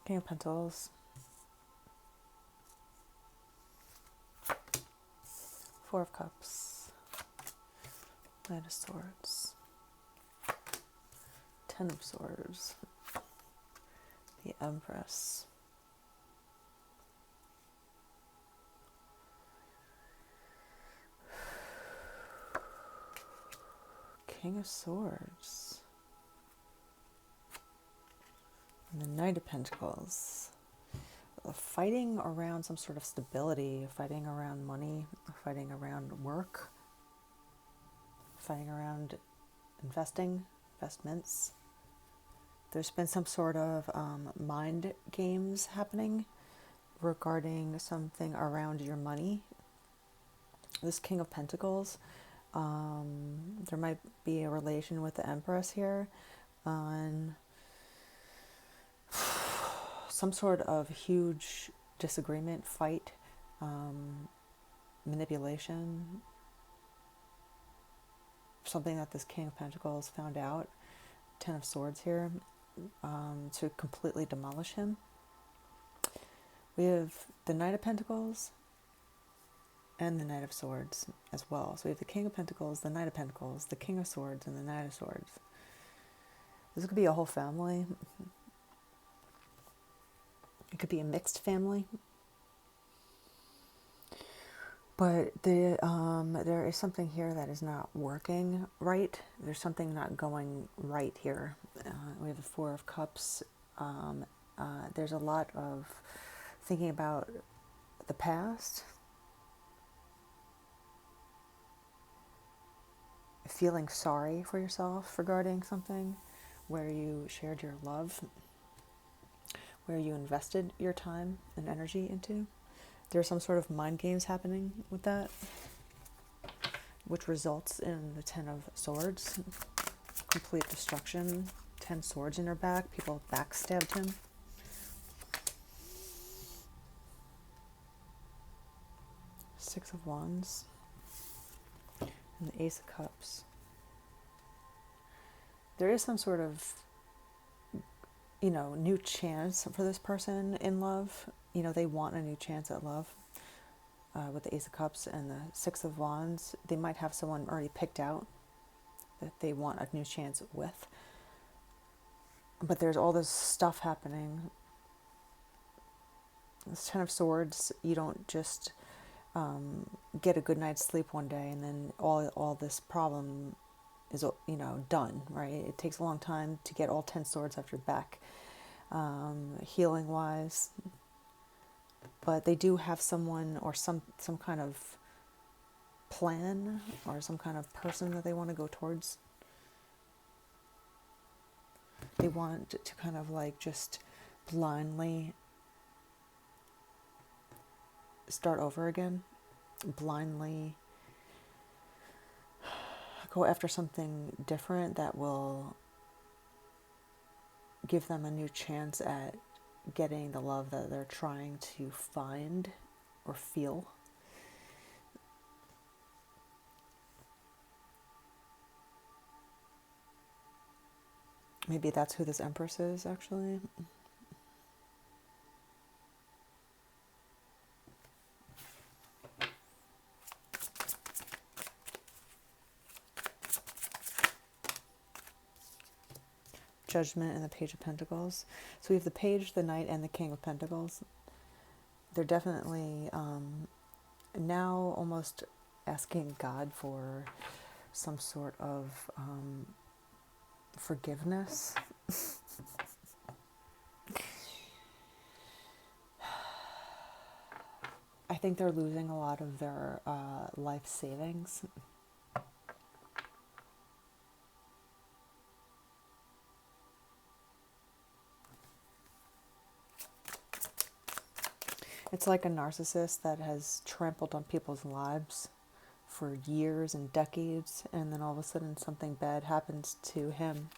King of Pentacles, Four of Cups, Knight of Swords, Ten of Swords, the Empress, King of Swords, and the Knight of Pentacles. Fighting around some sort of stability, fighting around money, fighting around work, fighting around investments. There's been some sort of mind games happening regarding something around your money. This King of Pentacles, there might be a relation with the Empress here on some sort of huge disagreement, fight, manipulation, something that this King of Pentacles found out, Ten of Swords here, to completely demolish him. We have the Knight of Pentacles and the Knight of Swords as well. So we have the King of Pentacles, the Knight of Pentacles, the King of Swords, and the Knight of Swords. This could be a whole family. It could be a mixed family. But there is something here that is not working right. There's something not going right here. We have the Four of Cups. There's a lot of thinking about the past, feeling sorry for yourself regarding something where you shared your love, where you invested your time and energy into. There's some sort of mind games happening with that, which results in the Ten of Swords, complete destruction, 10 swords in her back, people backstabbed him. Six of Wands, and the Ace of Cups. There is some sort of, new chance for this person in love. They want a new chance at love. With the Ace of Cups and the Six of Wands, they might have someone already picked out that they want a new chance with. But there's all this stuff happening. This Ten of Swords, you don't just get a good night's sleep one day and then all this problem is done, right? It takes a long time to get all 10 swords off your back, healing wise. But they do have someone or some kind of plan or some kind of person that they want to go towards. They want to kind of just blindly start over again, blindly go after something different that will give them a new chance at getting the love that they're trying to find or feel. Maybe that's who this Empress is, actually. Judgment and the Page of Pentacles. So we have the Page, the Knight, and the King of Pentacles. They're definitely now almost asking God for some sort of forgiveness. I think they're losing a lot of their life savings. It's like a narcissist that has trampled on people's lives for years and decades, and then all of a sudden something bad happens to him,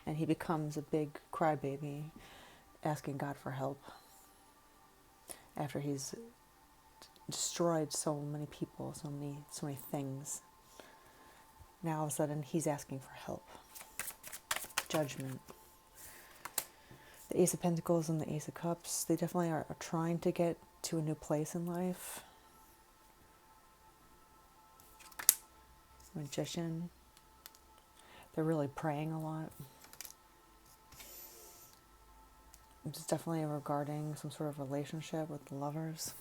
and he becomes a big crybaby, asking God for help after he's destroyed so many people, so many things. Now all of a sudden he's asking for help. Judgment. The Ace of Pentacles and the Ace of Cups, they definitely are trying to get to a new place in life. Magician, they're really praying a lot. It's definitely regarding some sort of relationship with lovers.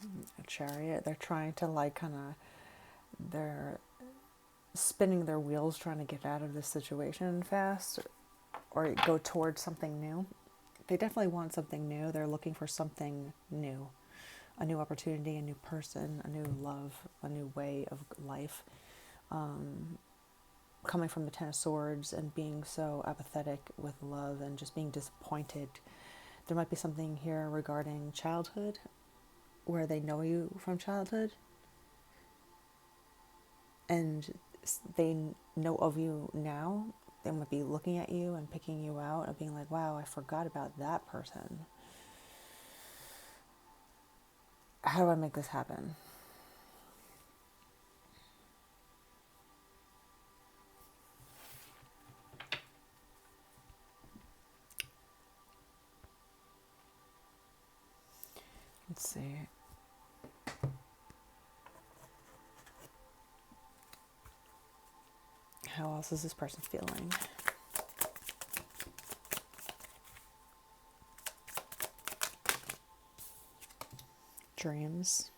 A Chariot, they're trying to like kind of, they're spinning their wheels trying to get out of this situation fast or go towards something new. They definitely want something new. They're looking for something new, a new opportunity, a new person, a new love, a new way of life. Coming from the Ten of Swords and being so apathetic with love and just being disappointed, there might be something here regarding childhood where they know you from childhood and they know of you now. They might be looking at you and picking you out and being like, wow, I forgot about that person. How do I make this happen? Let's see. How else is this person feeling? Dreams.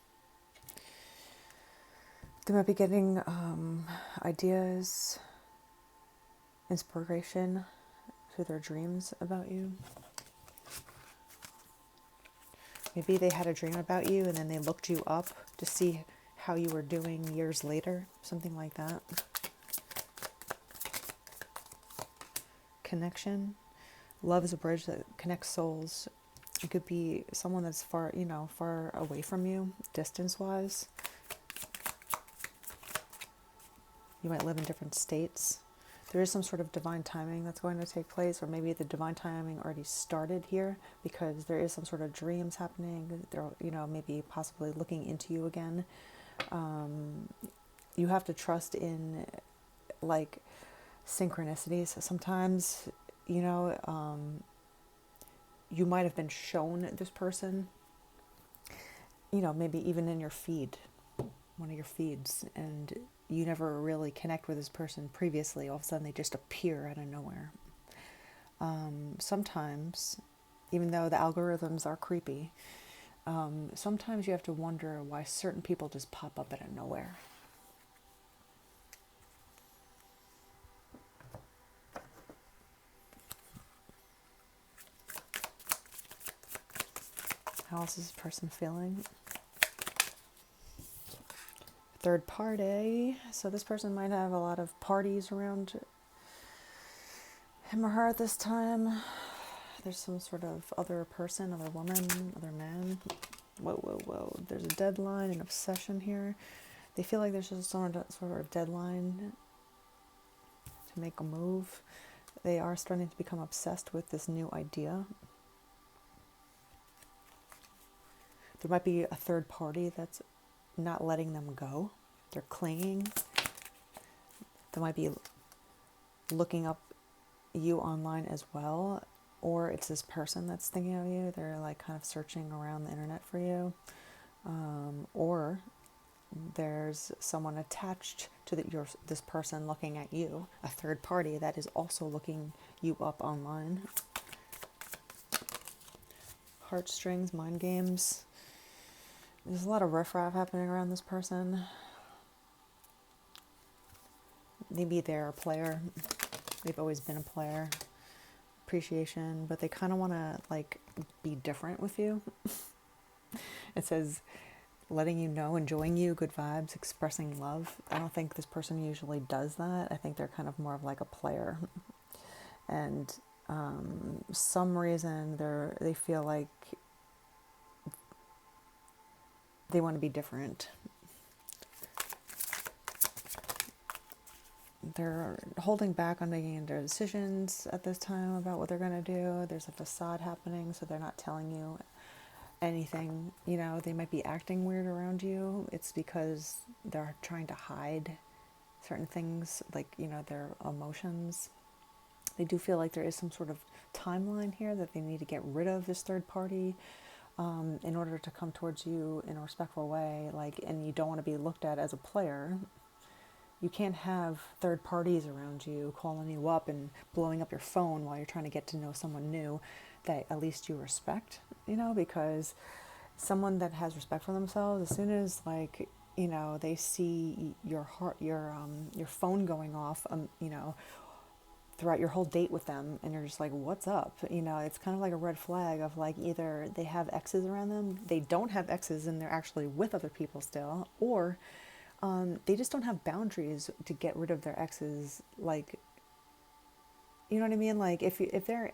They might be getting ideas, inspiration through their dreams about you. Maybe they had a dream about you and then they looked you up to see how you were doing years later, something like that. Connection. Love is a bridge that connects souls. It could be someone that's far, far away from you, distance-wise. You might live in different states. There is some sort of divine timing that's going to take place, or maybe the divine timing already started here because there is some sort of dreams happening. They're, maybe possibly looking into you again. You have to trust in, like, synchronicities. Sometimes, you might have been shown this person, maybe even in your feed, one of your feeds, and you never really connect with this person previously. All of a sudden they just appear out of nowhere. Sometimes, even though the algorithms are creepy, sometimes you have to wonder why certain people just pop up out of nowhere. How else is this person feeling? Third party. So this person might have a lot of parties around him or her at this time. There's some sort of other person, other woman, other man. Whoa. There's a deadline, an obsession here. They feel like there's just sort of deadline to make a move. They are starting to become obsessed with this new idea. There might be a third party that's not letting them go. They're clinging. They might be looking up you online as well, or it's this person that's thinking of you. They're like kind of searching around the internet for you, or there's someone attached to this person looking at you, a third party that is also looking you up online. Heartstrings, mind games. There's a lot of riffraff happening around this person. Maybe they're a player. They've always been a player. Appreciation, but they kind of want to like be different with you. It says letting you know, enjoying you, good vibes, expressing love. I don't think this person usually does that. I think they're kind of more of like a player. And some reason they feel like they want to be different. They're holding back on making their decisions at this time about what they're going to do. There's a facade happening, so they're not telling you anything. They might be acting weird around you. It's because they're trying to hide certain things, like, their emotions. They do feel like there is some sort of timeline here that they need to get rid of this third party in order to come towards you in a respectful way. Like, and you don't want to be looked at as a player. You can't have third parties around you calling you up and blowing up your phone while you're trying to get to know someone new that at least you respect, because someone that has respect for themselves, as soon as like, they see your phone going off, throughout your whole date with them, and you're just like, what's up? It's kind of like a red flag of like, either they have exes around them, they don't have exes and they're actually with other people still, or they just don't have boundaries to get rid of their exes. Like, you know what I mean? Like, if they're,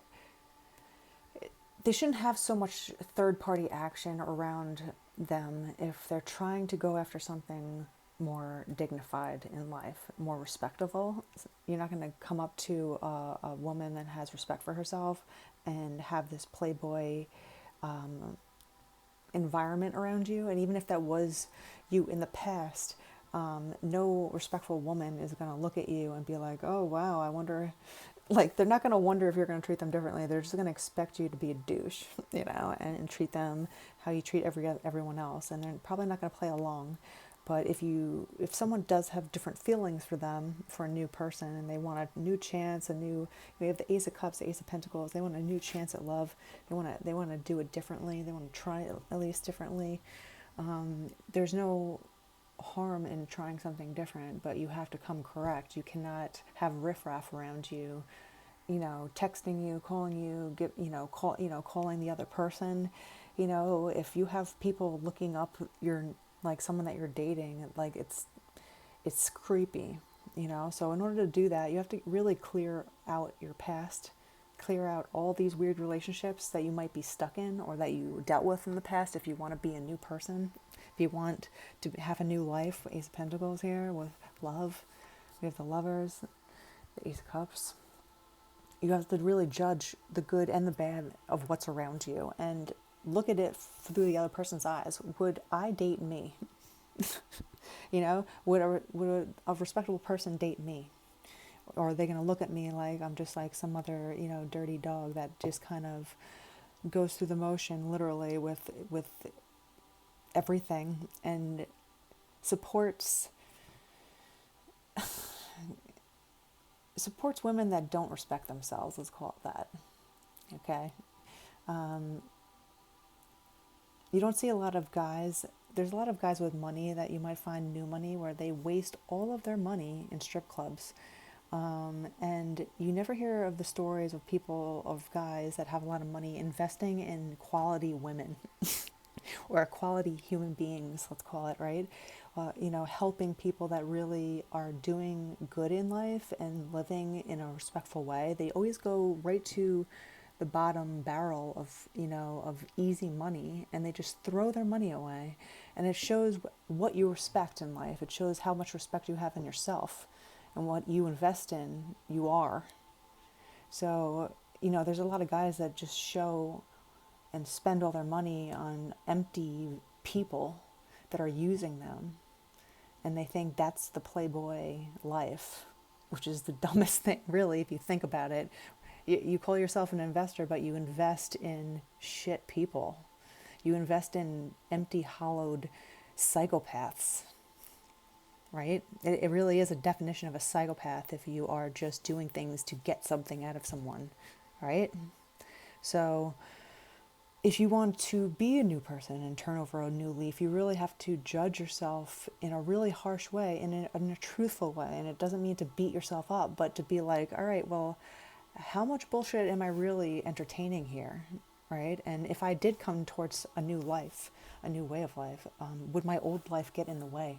they shouldn't have so much third party action around them if they're trying to go after something more dignified in life, more respectable. You're not going to come up to a woman that has respect for herself and have this playboy environment around you. And even if that was you in the past, no respectful woman is going to look at you and be like, oh, wow, I wonder. Like, they're not going to wonder if you're going to treat them differently. They're just going to expect you to be a douche, and treat them how you treat everyone else. And they're probably not going to play along. But if someone does have different feelings for them, for a new person, and they want a new chance, you have the Ace of Cups, the Ace of Pentacles, they want a new chance at love. They want to do it differently. They want to try it at least differently. There's no harm in trying something different, but you have to come correct. You cannot have riffraff around you, texting you, calling you, calling the other person. If you have people looking up your, like, someone that you're dating, like, it's creepy, So in order to do that, you have to really clear out your past, clear out all these weird relationships that you might be stuck in or that you dealt with in the past if you want to be a new person. If you want to have a new life, Ace of Pentacles here with love. We have the Lovers, the Ace of Cups. You have to really judge the good and the bad of what's around you and look at it through the other person's eyes. Would I date me? Would a respectable person date me? Or are they going to look at me like I'm just like some other, dirty dog that just kind of goes through the motion, literally, with everything, and supports women that don't respect themselves, let's call it that. Okay. You don't see a lot of guys. There's a lot of guys with money that you might find new money where they waste all of their money in strip clubs. And you never hear of the stories of guys that have a lot of money investing in quality women or quality human beings, let's call it, right? Helping people that really are doing good in life and living in a respectful way. They always go right to the bottom barrel of easy money, and they just throw their money away. And it shows what you respect in life. It shows how much respect you have in yourself, and what you invest in, you are. So, there's a lot of guys that just show and spend all their money on empty people that are using them. And they think that's the playboy life, which is the dumbest thing, really, if you think about it. You call yourself an investor, but you invest in shit people. You invest in empty, hollowed psychopaths, right? It really is a definition of a psychopath if you are just doing things to get something out of someone, right? So if you want to be a new person and turn over a new leaf, you really have to judge yourself in a really harsh way, in a truthful way. And it doesn't mean to beat yourself up, but to be like, all right, well, how much bullshit am I really entertaining here, right? And if I did come towards a new life, a new way of life, would my old life get in the way?